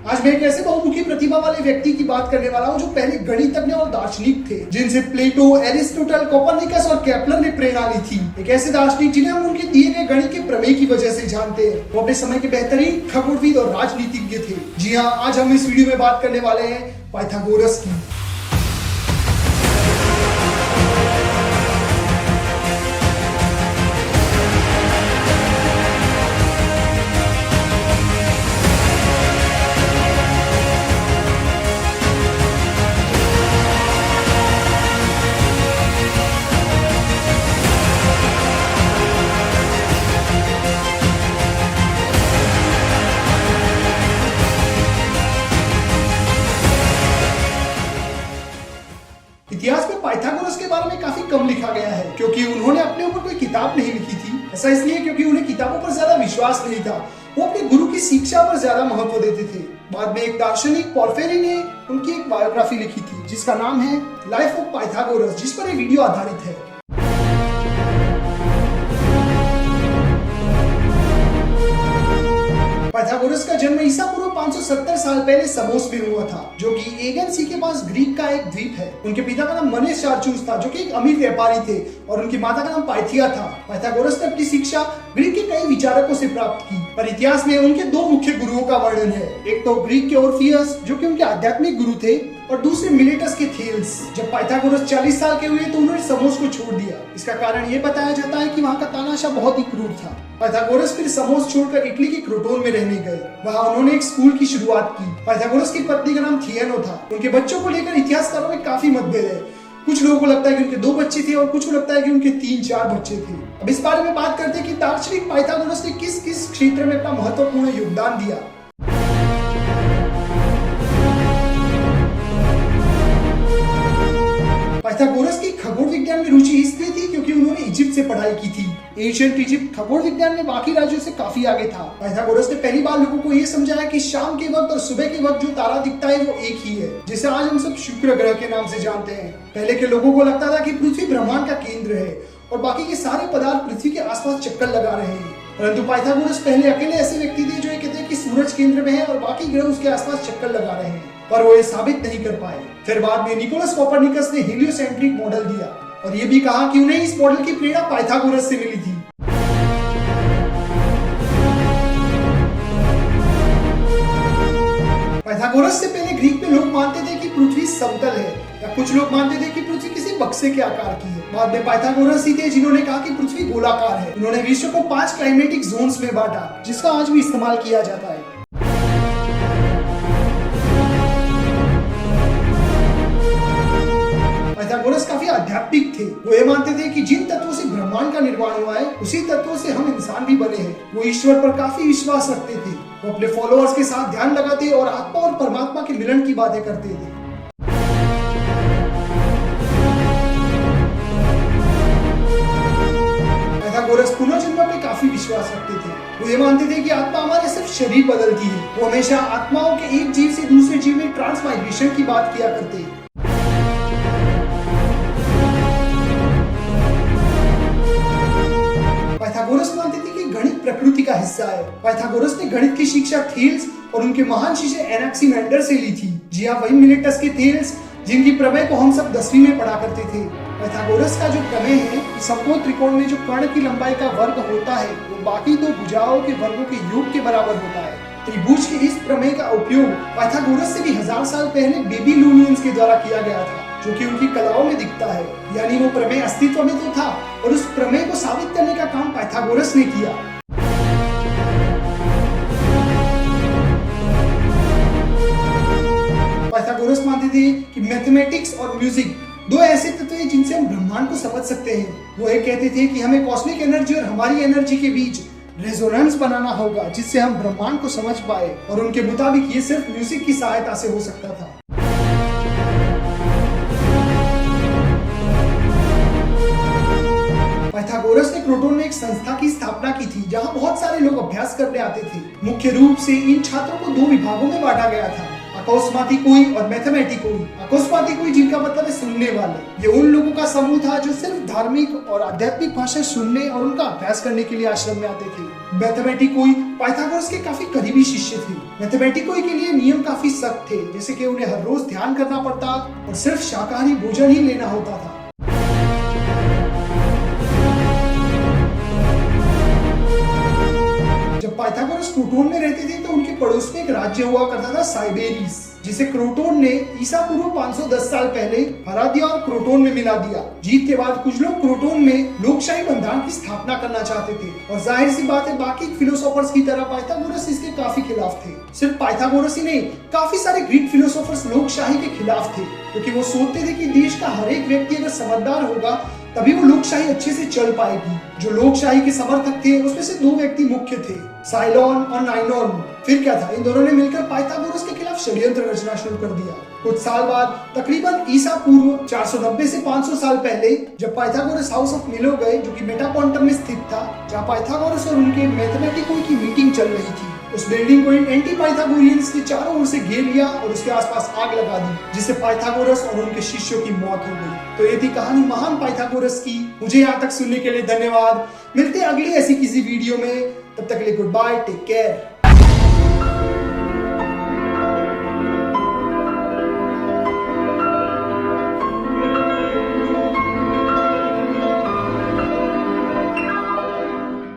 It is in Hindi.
आज मैं एक ऐसे बहुमुखी प्रतिभा वाले व्यक्ति की बात करने वाला हूँ जो पहले गणितज्ञ और दार्शनिक थे, जिनसे प्लेटो, एरिस्टोटल, कोपरनिकस और केपलर ने प्रेरणा ली थी। एक ऐसे दार्शनिक जिन्हें हम उनके दिए गए गणित के प्रमेय की वजह से जानते हैं। वो अपने समय के बेहतरीन खगोलविद और राजनीतिज्ञ थे। जी हाँ, आज हम इस वीडियो में बात करने वाले हैं पाइथागोरस की। इतिहास में पाइथागोरस के बारे में काफी कम लिखा गया है, क्योंकि उन्होंने अपने ऊपर कोई किताब नहीं लिखी थी। ऐसा इसलिए क्योंकि उन्हें किताबों पर ज्यादा विश्वास नहीं था। वो अपने गुरु की शिक्षा पर ज्यादा महत्व देते थे। बाद में एक दार्शनिक पोर्फिरी ने उनकी एक बायोग्राफी लिखी थी, जिसका नाम है लाइफ ऑफ पाइथागोरस, जिस पर एक वीडियो आधारित है। पाइथागोरस का जन्म ईसा पूर्व 570 साल पहले समोस में हुआ था, जो कि एगन सी के पास ग्रीक का एक द्वीप है। उनके पिता का नाम मनेस चार्चूस था, जो कि एक अमीर व्यापारी थे, और उनकी माता का नाम पाइथिया था। पाइथागोरस ने अपनी शिक्षा ग्रीक के कई विचारकों से प्राप्त की, पर इतिहास में उनके दो मुख्य गुरुओं का वर्णन है। एक तो ग्रीक के ओर्फियस, जो कि उनके आध्यात्मिक गुरु थे, और दूसरे मिलेटस के थेल्स। जब पाइथागोरस 40 साल के हुए तो उन्होंने समोस को छोड़ दिया। इसका कारण ये बताया जाता है कि वहाँ का तानाशाह बहुत ही क्रूर था। पाइथागोरस फिर समोस छोड़कर इटली के क्रोटोन में रहने गए। वहाँ उन्होंने एक स्कूल की शुरुआत की। पाइथागोरस की पत्नी का नाम थियनो था। उनके बच्चों को लेकर इतिहासकारों में काफी मतभेद है। कुछ लोगों को लगता है कि उनके 2 बच्चे थे और कुछ को लगता है कि उनके 3-4 बच्चे थे। अब इस बारे में बात करते हैं कि दार्शनिक पाइथागोरस ने किस किस क्षेत्र में अपना महत्वपूर्ण योगदान दिया। पाइथागोरस की खगोल विज्ञान में रुचि इसलिए थी क्योंकि उन्होंने इजिप्ट से पढ़ाई की थी। एशियंट इजिप्ट खगोल विज्ञान में बाकी राज्यों से काफी आगे था। पाइथागोरस ने पहली बार लोगों को ये समझाया कि शाम के वक्त और सुबह के वक्त जो तारा दिखता है वो एक ही है, जिसे आज हम सब शुक्र ग्रह के नाम से जानते हैं। पहले के लोगों को लगता था कि पृथ्वी ब्रह्मांड का केंद्र है और बाकी के सारे पदार्थ पृथ्वी के आसपास चक्कर लगा रहे हैं। परंतु पाइथागोरस पहले अकेले ऐसे व्यक्ति थे जो ये कहते हैं कि सूरज केंद्र में है और बाकी ग्रह उसके आसपास चक्कर लगा रहे हैं, पर वो ये साबित नहीं कर पाए। फिर बाद में निकोलस कोपरनिकस ने हेलियोसेंट्रिक मॉडल दिया और ये भी कहा कि उन्हें इस मॉडल की प्रेरणा पाइथागोरस से मिली थी। पाइथागोरस से पहले ग्रीक में लोग मानते थे कि पृथ्वी समतल है, या कुछ लोग मानते थे कि पृथ्वी किसी बक्से के आकार की है। बाद में पाइथागोरस ही थे जिन्होंने कहा कि पृथ्वी गोलाकार है। उन्होंने विश्व को 5 क्लाइमेटिक जोन्स में बांटा, जिसका आज भी इस्तेमाल किया जाता है। पाइथागोरस काफी आध्यात्मिक थे। वो ये मानते थे कि जिन तत्वों से ब्रह्मांड का निर्माण हुआ है, उसी तत्वों से हम इंसान भी बने हैं। वो ईश्वर पर काफी विश्वास रखते थे। वो अपने फॉलोअर्स के साथ ध्यान लगाते और आत्मा और परमात्मा के मिलन की बातें करते थे। पाइथागोरस पुनर्जन्म पे काफी विश्वास रखते थे। वो ये मानते थे कि आत्मा हमारे सिर्फ शरीर बदलती है। वो हमेशा आत्माओं के एक जीव से दूसरे जीव में ट्रांसमाइग्रेशन की बात किया करते हैं। पाइथागोरस मानते थे कि गणित प्रकृति का हिस्सा है। पाइथागोरस ने गणित की शिक्षा थेल्स और उनके महान शिष्य एनाक्सिमेंडर से ली थी। जी हाँ, वही मिलेटस के थेल्स जिनकी प्रमेय को हम सब 10वीं में पढ़ा करते थे। पाइथागोरस का जो प्रमेय है कि समकोण त्रिकोण में जो कर्ण की लंबाई का वर्ग होता है वो बाकी 2 भुजाओं के वर्गों के योग के बराबर होता है। त्रिभुज के इस प्रमेय का उपयोग पाइथागोरस से भी 1000 साल पहले बेबीलोनियंस के द्वारा किया गया था, जो कि उनकी कलाओं में दिखता है। यानी वो प्रमेय अस्तित्व में तो था और उस प्रमेय को साबित करने का काम पाइथागोरस ने किया। पाइथागोरस मानते थे कि मैथमेटिक्स और म्यूजिक 2 ऐसे तत्व हैं जिनसे हम ब्रह्मांड को समझ सकते हैं। वो ये कहते थे कि हमें कॉस्मिक एनर्जी और हमारी एनर्जी के बीच रेजोनेंस बनाना होगा, जिससे हम ब्रह्मांड को समझ पाए, और उनके मुताबिक ये सिर्फ म्यूजिक की सहायता से हो सकता था। पाइथागोरस ने क्रोटोन में एक संस्था की स्थापना की थी, जहां बहुत सारे लोग अभ्यास करने आते थे। मुख्य रूप से इन छात्रों को 2 विभागों में बांटा गया था, अकोस्मातिकोई और मैथमेटिकोई। अकोस्मातिकोई जिनका मतलब है सुनने वाले। ये उन लोगों का समूह था जो सिर्फ धार्मिक और आध्यात्मिक भाषा सुनने और उनका अभ्यास करने के लिए आश्रम में आते थे। मैथमेटिकोई पाइथागोरस के काफी करीबी शिष्य थे। मैथमेटिकोई के लिए नियम काफी सख्त थे, जैसे कि उन्हें हर रोज ध्यान करना पड़ता और सिर्फ शाकाहारी भोजन ही लेना होता था। जब पाइथागोरस क्रोटोन में रहते थे तो उनके पड़ोस में एक राज्य हुआ करता था, साइबेरिस, जिसे क्रोटोन ने ईसा पूर्व 510 साल पहले हरा दिया और क्रोटोन में मिला दिया। जीत के बाद कुछ लोग क्रोटोन में लोकशाही बंधारण की स्थापना करना चाहते थे और जाहिर सी बात है बाकी फिलोसोफर्स की तरह पाइथागोरस इसके काफी खिलाफ थे। सिर्फ पाइथागोरस ही नहीं, काफी सारे ग्रीक फिलोसोफर्स लोकशाही के खिलाफ थे, क्योंकि वो सोचते थे कि देश का हर एक व्यक्ति अगर समझदार होगा तभी वो लोकशाही अच्छे से चल पाएगी। जो लोकशाही के समर्थक थे उसमें से दो व्यक्ति मुख्य थे, साइलोन और नाइनोन। फिर क्या था, इन दोनों ने मिलकर पाइथागोरस के खिलाफ षड्यंत्र रचना शुरू कर दिया। कुछ साल बाद तकरीबन ईसा पूर्व 490 से 500 साल पहले जब पाइथागोरस हाउस ऑफ मिलो गए, जो कि मेटापोंटम में स्थित था, जहाँ पाइथागोरस और उनके मैथमेटिकों की मीटिंग चल रही थी, उस बिल्डिंग को इन एंटी पाइथागोरियंस के चारों ओर से घेर लिया और उसके आसपास आग लगा दी, जिससे पाइथागोरस और उनके शिष्यों की मौत हो गई। तो ये थी कहानी महान पाइथागोरस की। मुझे यहाँ तक सुनने के लिए धन्यवाद। मिलते हैं अगली ऐसी किसी वीडियो में, तब तक के लिए गुड बाय, टेक केयर।